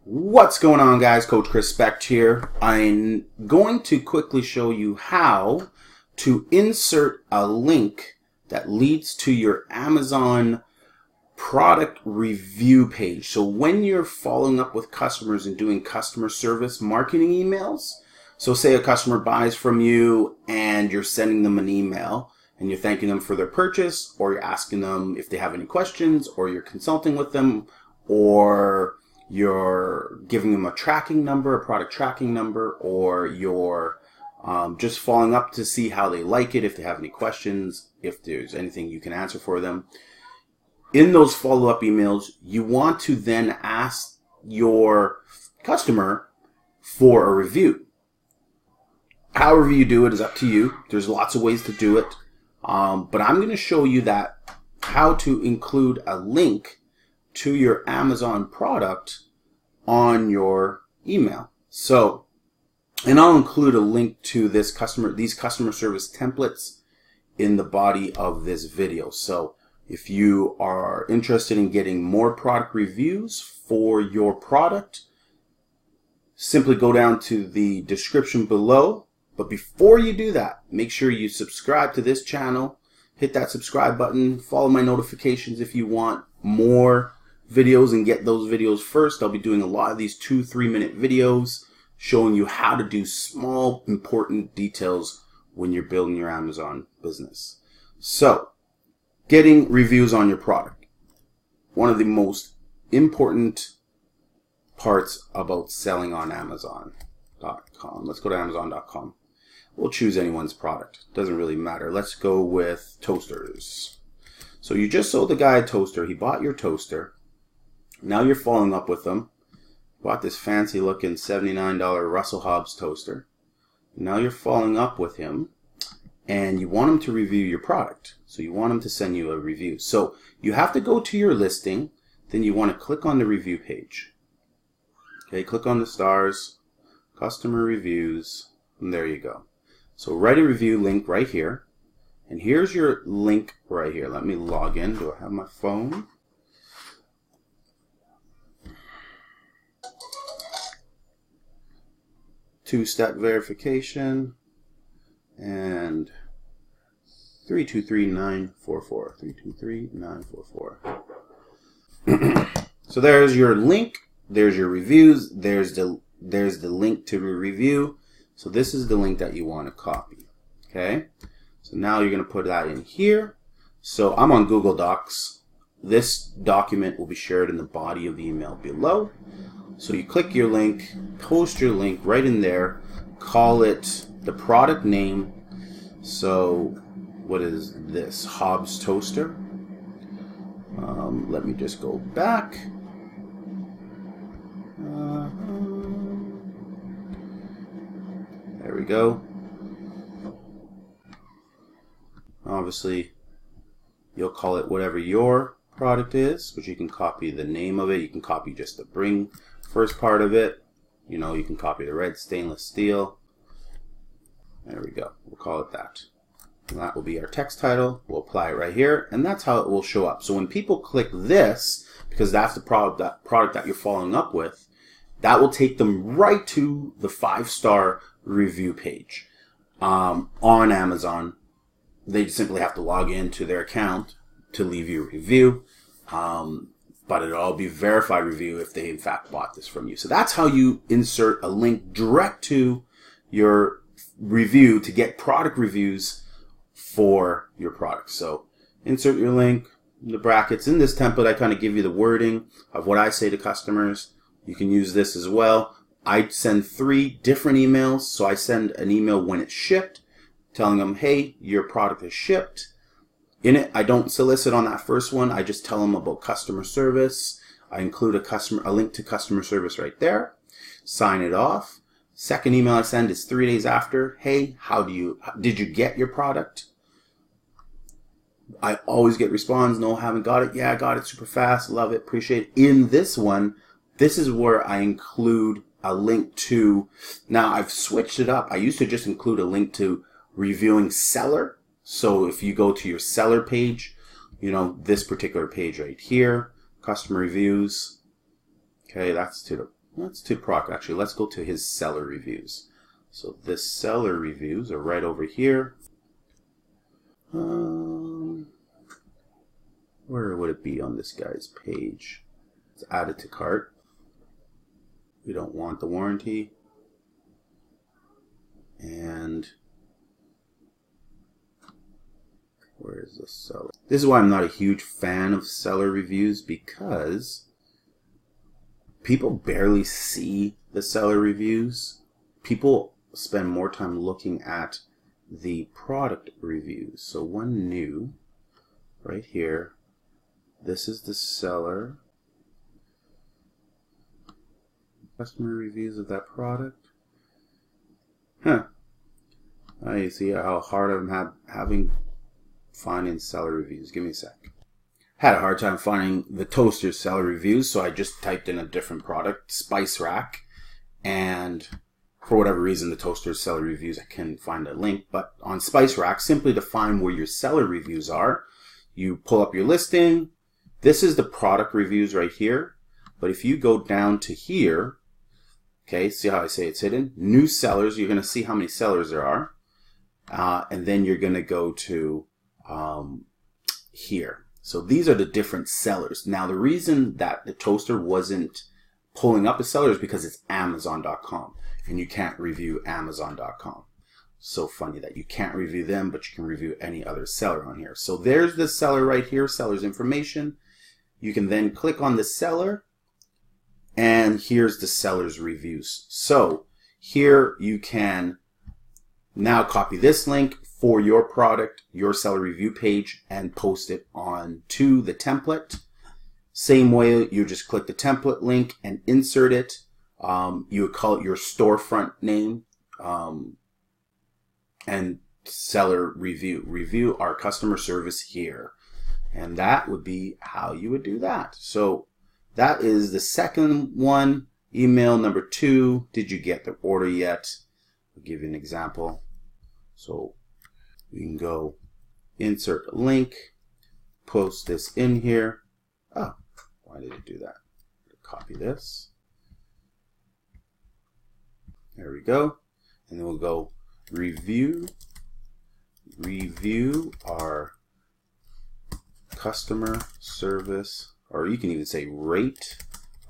What's going on, guys? Coach Chrispect here. I'm going to quickly show you how to insert a link that leads to your Amazon product review page. So when you're following up with customers and doing customer service marketing emails, so say a customer buys from you and you're sending them an email and you're thanking them for their purchase, or you're asking them if they have any questions, or you're consulting with them, or you're giving them a tracking number, a product tracking number, or you're just following up to see how they like it, if they have any questions, if there's anything you can answer for them. In those follow-up emails, you want to then ask your customer for a review. However you do it is up to you. There's lots of ways to do it. But I'm going to show you that how to include a link to your Amazon product on your email. So, and I'll include a link to these customer service templates in the body of this video. So if you are interested in getting more product reviews for your product, simply go down to the description below. But before you do that, make sure you subscribe to this channel, hit that subscribe button, follow my notifications if you want more videos and get those videos first. I'll be doing a lot of these 2-3 minute videos showing you how to do small important details when you're building your Amazon business. So, getting reviews on your product. One of the most important parts about selling on Amazon.com. Let's go to Amazon.com. We'll choose anyone's product. Doesn't really matter. Let's go with toasters. So you just sold the guy a toaster. He bought your toaster. Now you're following up with them. Bought this fancy looking $79 Russell Hobbs toaster. Now you're following up with him and you want him to review your product. So you want him to send you a review. So you have to go to your listing. Then you want to click on the review page. Okay, click on the stars, customer reviews, and there you go. So write a review link right here. And here's your link right here. Let me log in. Do I have my phone? Two-step verification and 323944. 323944. So there's your link. There's your reviews. There's the link to the review. So this is the link that you want to copy. Okay. So now you're going to put that in here. So I'm on Google Docs. This document will be shared in the body of the email below. So you click your link, post your link right in there, call it the product name. So what is this? Hobbs toaster. Let me just go back. There we go. Obviously, you'll call it whatever your product is, but you can copy the name of it. You can copy just the bring first part of it. You know, you can copy the red stainless steel. There we go. We'll call it that. And that will be our text title. We'll apply it right here, and that's how it will show up. So when people click this, because that's the product that you're following up with, that will take them right to the 5-star review page on Amazon. They simply have to log into their account to leave you a review, but it'll all be verified review if they in fact bought this from you. So that's how you insert a link direct to your review to get product reviews for your product. So insert your link, the brackets. In this template, I kind of give you the wording of what I say to customers. You can use this as well. I send 3 different emails. So I send an email when it's shipped, telling them, hey, your product is shipped. In it, I don't solicit on that first one. I just tell them about customer service. I include a link to customer service right there. Sign it off. Second email I send is 3 days after. Hey, did you get your product? I always get response. No, haven't got it. Yeah, I got it super fast. Love it. Appreciate it. In this one, this is where I include a link to, now I've switched it up. I used to just include a link to reviewing seller. So if you go to your seller page, you know, this particular page right here, customer reviews. Okay, that's to the Let's to product, actually. Let's go to his seller reviews. So this seller reviews are right over here. Where would it be on this guy's page? It's added to cart. We don't want the warranty. And where is the seller? This is why I'm not a huge fan of seller reviews, because people barely see the seller reviews. People spend more time looking at the product reviews. So one new, right here, this is the seller. Customer reviews of that product. Huh. You see how hard I'm having finding seller reviews. Give me a sec. Had a hard time finding the toaster seller reviews, so I just typed in a different product, Spice Rack, and for whatever reason, the toaster seller reviews, I couldn't find a link. But on Spice Rack, simply to find where your seller reviews are, you pull up your listing. This is the product reviews right here. But if you go down to here, okay, see how I say it's hidden? New sellers, you're going to see how many sellers there are. And then you're going to go to here. So these are the different sellers. Now, the reason that the toaster wasn't pulling up a seller is because it's Amazon.com. And you can't review Amazon.com. So funny that you can't review them, but you can review any other seller on here. So there's the seller right here, seller's information. You can then click on the seller, and here's the seller's reviews. So here you can now copy this link for your product, your seller review page, and post it on to the template. Same way, you just click the template link and insert it. You would call it your storefront name, and seller review. Review our customer service here. And that would be how you would do that. So that is the second one. Email number 2. Did you get the order yet? I'll give you an example. So we can go insert a link, post this in here. Oh, why did it do that? Copy this. There we go. And then we'll go review our customer service, or you can even say rate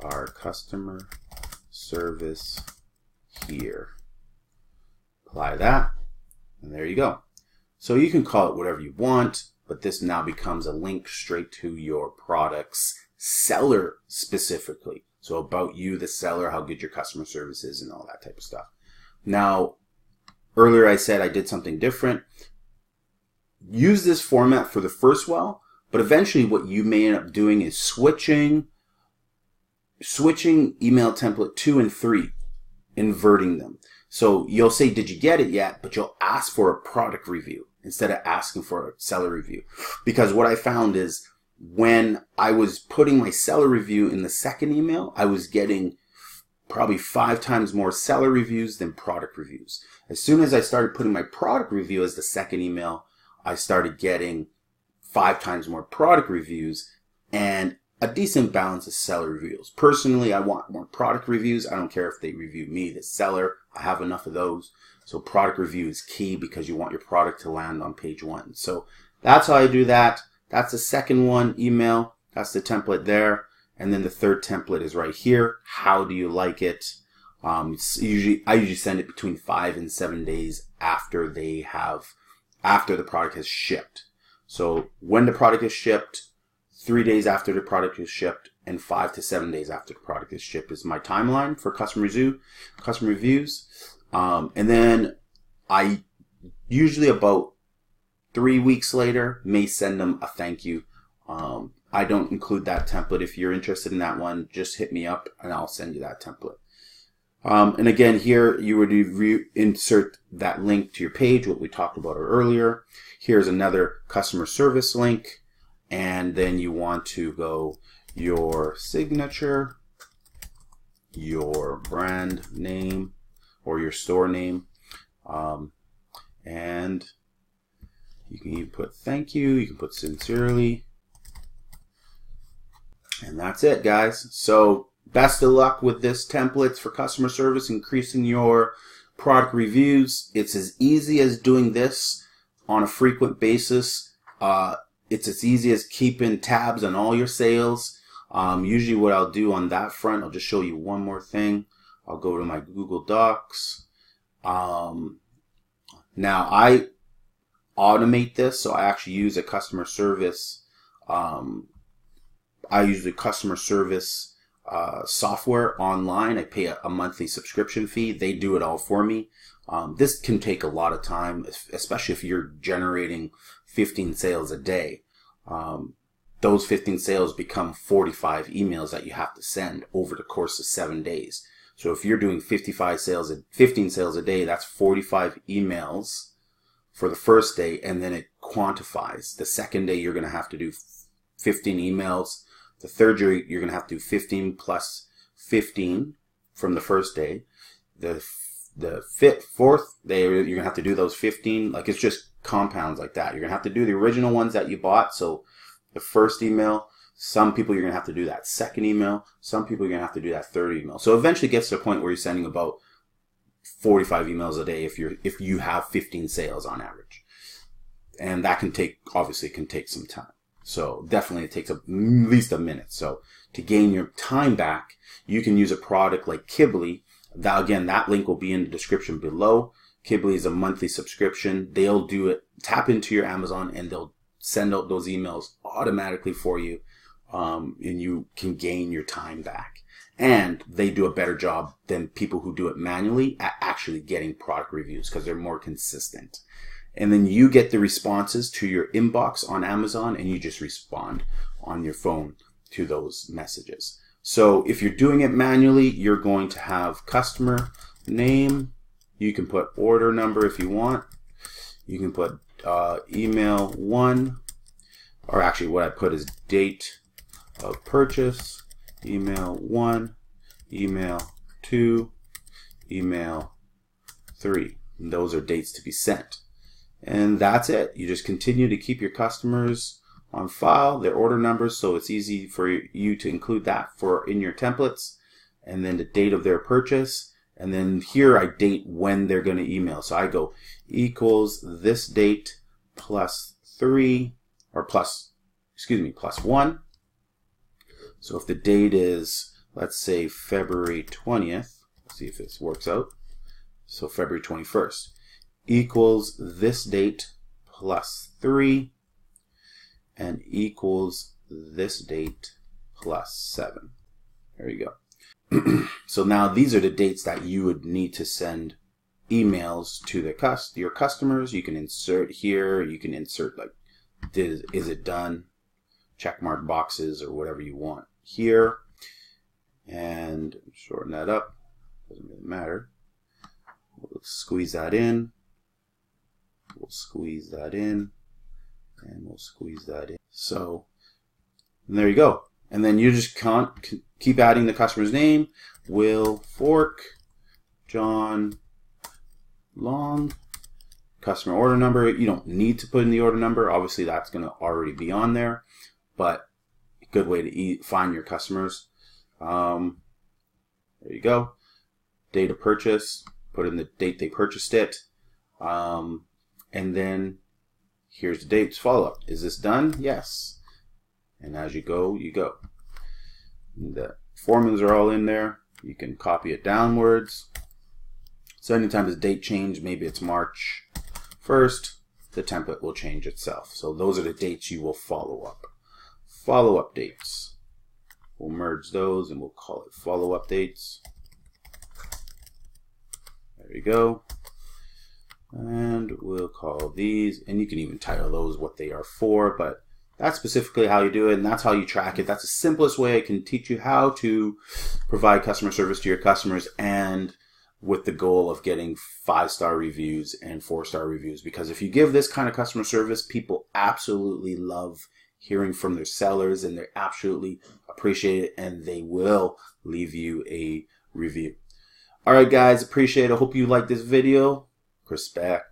our customer service here. Apply that, and there you go. So you can call it whatever you want, but this now becomes a link straight to your product's seller specifically. So about you, the seller, how good your customer service is, and all that type of stuff. Now, earlier I said I did something different. Use this format for the first while, but eventually what you may end up doing is switching email template 2 and 3, inverting them. So you'll say, did you get it yet? But you'll ask for a product review instead of asking for a seller review. Because what I found is when I was putting my seller review in the second email, I was getting probably 5 times more seller reviews than product reviews. As soon as I started putting my product review as the second email, I started getting 5 times more product reviews and a decent balance of seller reviews. Personally, I want more product reviews. I don't care if they review me, the seller. I have enough of those. So product review is key because you want your product to land on page 1. So that's how I do that. That's the second one, email. That's the template there. And then the third template is right here. How do you like it? I usually send it between 5 and 7 days after the product has shipped. So when the product is shipped, 3 days after the product is shipped, and 5 to 7 days after the product is shipped is my timeline for customer reviews. And then I usually about 3 weeks later may send them a thank you. I don't include that template. If you're interested in that one, just hit me up and I'll send you that template. And again, here you would insert that link to your page, what we talked about earlier. Here's another customer service link. And then you want to go your signature, your brand name, or your store name. And you can even put thank you, you can put sincerely. And that's it, guys. So best of luck with this templates for customer service, increasing your product reviews. It's as easy as doing this on a frequent basis. It's as easy as keeping tabs on all your sales. Usually what I'll do on that front, I'll just show you one more thing. I'll go to my Google Docs. Now I automate this, so I actually use a customer service. I use the customer service software online. I pay a monthly subscription fee. They do it all for me. This can take a lot of time, especially if you're generating 15 sales a day. Those 15 sales become 45 emails that you have to send over the course of 7 days. So if you're doing 15 sales a day, that's 45 emails for the first day, and then it quantifies. The second day, you're going to have to do 15 emails. The third day, you're going to have to do 15 plus 15 from the first day. The fourth day, you're going to have to do those 15. Like, it's just compounds like that. You're going to have to do the original ones that you bought. So the first email, some people you're going to have to do that second email. Some people you're going to have to do that third email. So eventually it gets to a point where you're sending about 45 emails a day if you have 15 sales on average. And that obviously can take some time. So definitely it takes at least a minute. So to gain your time back, you can use a product like ℚ𝕙. That link will be in the description below. ℚ𝕙 is a monthly subscription. They'll do it, tap into your Amazon, and they'll send out those emails automatically for you. And you can gain your time back. And they do a better job than people who do it manually at actually getting product reviews because they're more consistent. And then you get the responses to your inbox on Amazon, and you just respond on your phone to those messages. So if you're doing it manually, you're going to have customer name. You can put order number if you want. You can put email 1, or actually what I put is date of purchase, email 1, email 2, email 3. And those are dates to be sent. And that's it. You just continue to keep your customers on file, their order numbers, so it's easy for you to include that in your templates, and then the date of their purchase. And then here I date when they're going to email. So I go equals this date plus 3, or plus 1. So if the date is, let's say, February 20th, let's see if this works out. So February 21st equals this date plus 3 and equals this date plus 7. There you go. So now these are the dates that you would need to send emails to your customers. You can insert here. You can insert like, is it done? Checkmark boxes or whatever you want here, and shorten that up, doesn't really matter. We'll squeeze that in, we'll squeeze that in, and we'll squeeze that in. So and there you go. And then you just keep adding the customer's name. Will Fork, John Long, customer order number. You don't need to put in the order number. Obviously that's going to already be on there, but good way to find your customers. There you go. Date of purchase, put in the date they purchased it. And then here's the dates follow-up. Is this done? Yes. And as you go, you go. The formulas are all in there. You can copy it downwards. So anytime there's date change, maybe it's March 1st, the template will change itself. So those are the dates you will follow up. Follow-up dates. We'll merge those and we'll call it follow-up dates. There you go. And we'll call these, and you can even title those what they are for, but that's specifically how you do it, and that's how you track it. That's the simplest way I can teach you how to provide customer service to your customers, and with the goal of getting 5-star reviews and 4-star reviews. Because if you give this kind of customer service, people absolutely love hearing from their sellers, and they absolutely appreciate it, and they will leave you a review. All right, guys, appreciate it. I hope you liked this video. Chrispect.